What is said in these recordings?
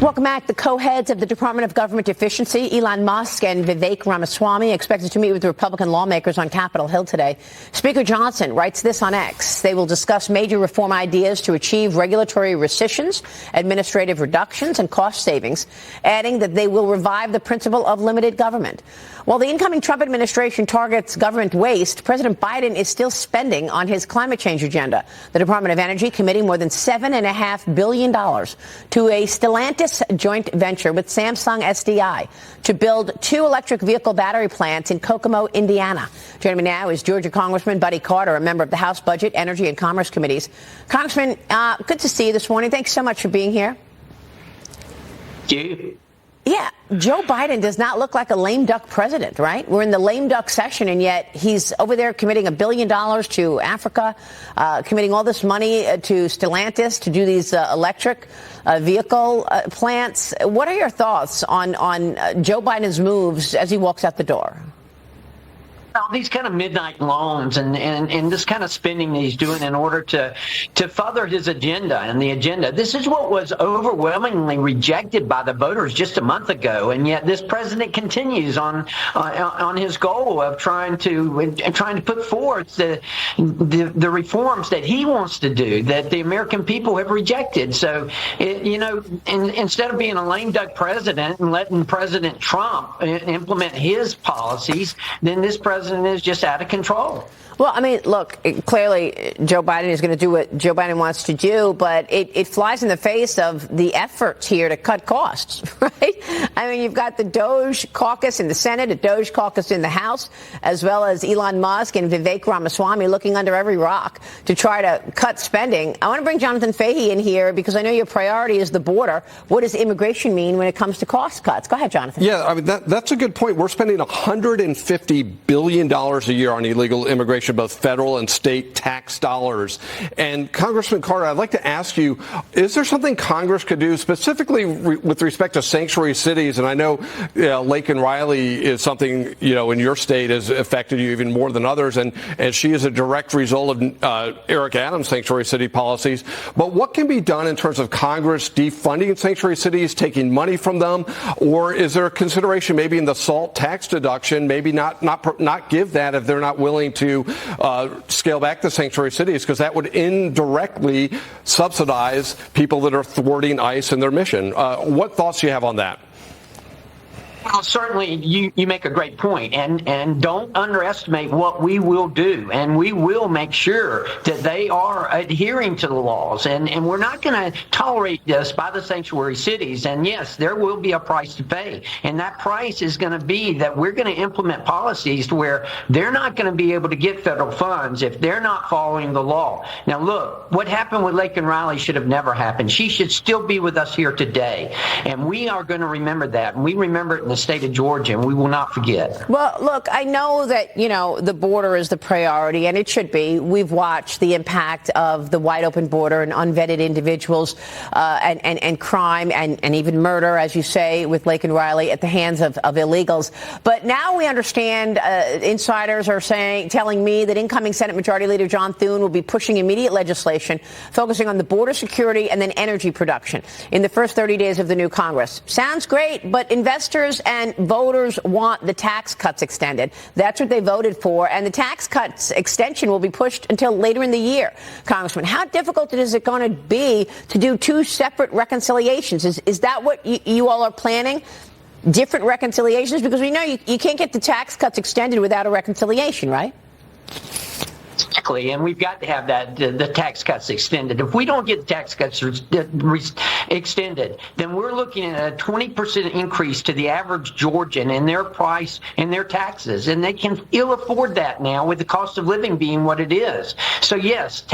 Welcome back. The co-heads of the Department of Government Efficiency, Elon Musk and Vivek Ramaswamy, expected to meet with Republican lawmakers on Capitol Hill today. Speaker Johnson writes this on X. They will discuss major reform ideas to achieve regulatory rescissions, administrative reductions, and cost savings, adding that they will revive the principle of limited government. While the incoming Trump administration targets government waste, President Biden is still spending on his climate change agenda. The Department of Energy committing more than $7.5 billion to a Stellantis joint venture with Samsung SDI to build 2 electric vehicle battery plants in Kokomo, Indiana. Joining me now is Georgia Congressman Buddy Carter, a member of the House Budget, Energy and Commerce Committees. Congressman, good to see you this morning. Thanks so much for being here. Thank you. Yeah, Joe Biden does not look like a lame duck president, right? We're in the lame duck session, and yet he's over there committing $1 billion to Africa, committing all this money to Stellantis to do these electric vehicle plants. What are your thoughts on Joe Biden's moves as he walks out the door? Well, these kind of midnight loans and this kind of spending that he's doing in order to further his agenda and the agenda. This is what was overwhelmingly rejected by the voters just a month ago, and yet this president continues on his goal of trying to put forth the reforms that he wants to do that the American people have rejected. So, instead of being a lame duck president and letting President Trump implement his policies, then this president is just out of control. Well, I mean, look, clearly Joe Biden is going to do what Joe Biden wants to do, but it flies in the face of the efforts here to cut costs, right? I mean, you've got the Doge caucus in the Senate, a Doge caucus in the House, as well as Elon Musk and Vivek Ramaswamy looking under every rock to try to cut spending. I want to bring Jonathan Fahey in here because I know your priority is the border. What does immigration mean when it comes to cost cuts? Go ahead, Jonathan. Yeah, I mean, that's a good point. We're spending $150 billion a year on illegal immigration, both federal and state tax dollars. And Congressman Carter, I'd like to ask you, is there something Congress could do specifically with respect to sanctuary cities? And I know Laken Riley is something, in your state has affected you even more than others. And she is a direct result of Eric Adams' sanctuary city policies. But what can be done in terms of Congress defunding sanctuary cities, taking money from them? Or is there a consideration maybe in the SALT tax deduction, maybe not give that if they're not willing to scale back the sanctuary cities, because that would indirectly subsidize people that are thwarting ICE and their mission. What thoughts do you have on that? Well, certainly you make a great point, and don't underestimate what we will do, and we will make sure that they are adhering to the laws, and we're not going to tolerate this by the sanctuary cities. And yes, there will be a price to pay, and that price is going to be that we're going to implement policies to where they're not going to be able to get federal funds if they're not following the law. Now, look, what happened with Laken Riley should have never happened. She should still be with us here today, and we are going to remember that, and we remember it in the state of Georgia, and we will not forget. Well, look, I know that, the border is the priority, and it should be. We've watched the impact of the wide open border and unvetted individuals and crime and even murder, as you say, with Laken Riley at the hands of illegals. But now we understand insiders are telling me that incoming Senate Majority Leader John Thune will be pushing immediate legislation focusing on the border security and then energy production in the first 30 days of the new Congress. Sounds great, but investors and voters want the tax cuts extended. That's what they voted for, and the tax cuts extension will be pushed until later in the year. Congressman, how difficult is it going to be to do 2 separate reconciliations? Is that what you all are planning? Different reconciliations? Because we know you can't get the tax cuts extended without a reconciliation, right? Exactly, and we've got to have the tax cuts extended. If we don't get the tax cuts extended, then we're looking at a 20% increase to the average Georgian in their price and their taxes, and they can ill afford that now with the cost of living being what it is. So yes,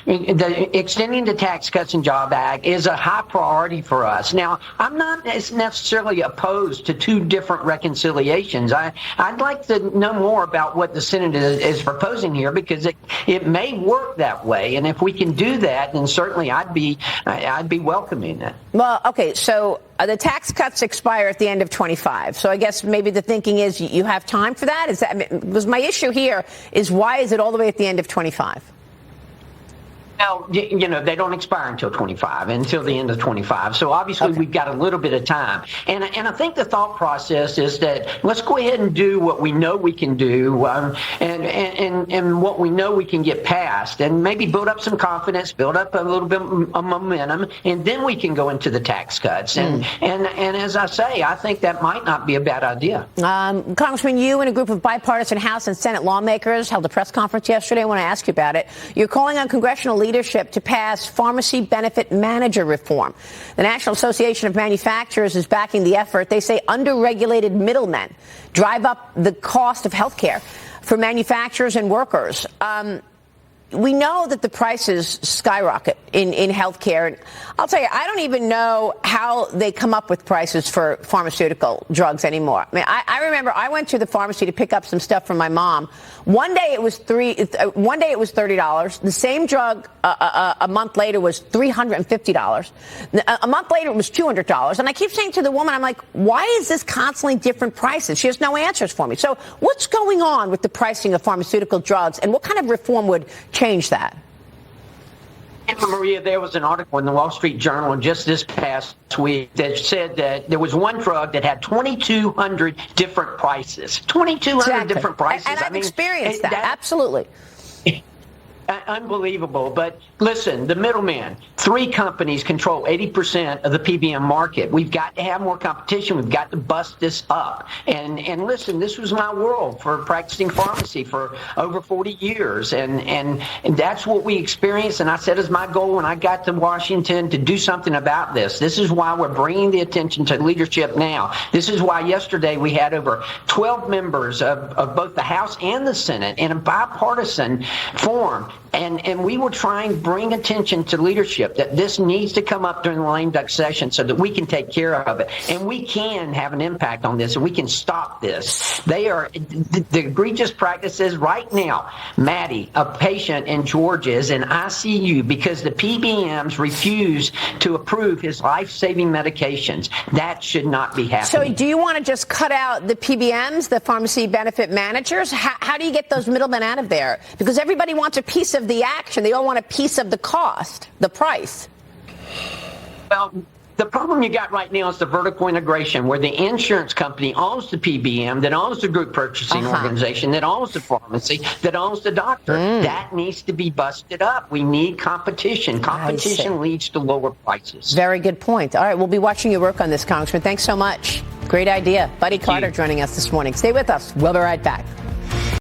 extending the Tax Cuts and Jobs Act is a high priority for us. Now, I'm not necessarily opposed to 2 different reconciliations. I'd like to know more about what the Senate is proposing here, because it may work that way, and if we can do that, then certainly I'd be welcoming it. Well, okay, so the tax cuts expire at the end of 25. So I guess maybe the thinking is you have time for that. Because my issue here is why is it all the way at the end of 25? Well, they don't expire until 25, until the end of 25. So obviously we've got a little bit of time. And I think the thought process is that let's go ahead and do what we know we can do and what we know we can get past, and maybe build up some confidence, build up a little bit of momentum, and then we can go into the tax cuts. And as I say, I think that might not be a bad idea. Congressman, you and a group of bipartisan House and Senate lawmakers held a press conference yesterday. I want to ask you about it. You're calling on congressional leadership to pass pharmacy benefit manager reform. The National Association of Manufacturers is backing the effort. They say underregulated middlemen drive up the cost of health care for manufacturers and workers. We know that the prices skyrocket in healthcare. And I'll tell you, I don't even know how they come up with prices for pharmaceutical drugs anymore. I mean, I remember I went to the pharmacy to pick up some stuff from my mom. One day it was $30. The same drug a month later was $350. A month later it was $200. And I keep saying to the woman, I'm like, why is this constantly different prices? She has no answers for me. So what's going on with the pricing of pharmaceutical drugs, and what kind of reform would change that? Maria, there was an article in the Wall Street Journal just this past week that said that there was one drug that had 2,200 different prices. 2,200 different prices. And I've experienced that. Absolutely. Unbelievable. But listen, the middleman, 3 companies control 80% of the PBM market. We've got to have more competition. We've got to bust this up. And listen, this was my world for practicing pharmacy for over 40 years. And that's what we experienced. And I said as my goal when I got to Washington to do something about this. This is why we're bringing the attention to leadership now. This is why yesterday we had over 12 members of both the House and the Senate in a bipartisan form. And we were trying to bring attention to leadership that this needs to come up during the lame duck session so that we can take care of it. And we can have an impact on this, and we can stop this. They are the egregious practices right now. Maddie, a patient in Georgia, is in ICU because the PBMs refuse to approve his life-saving medications. That should not be happening. So do you want to just cut out the PBMs, the pharmacy benefit managers? How do you get those middlemen out of there? Because everybody wants a piece of the action. They all want a piece of the cost, the price. Well, the problem you got right now is the vertical integration, where the insurance company owns the PBM, that owns the group purchasing organization, that owns the pharmacy, that owns the doctor. That needs to be busted up. We need competition. Competition leads to lower prices. Very good point. All right, we'll be watching your work on this, Congressman. Thanks so much. Great idea. Buddy Carter joining us this morning. Stay with us. We'll be right back.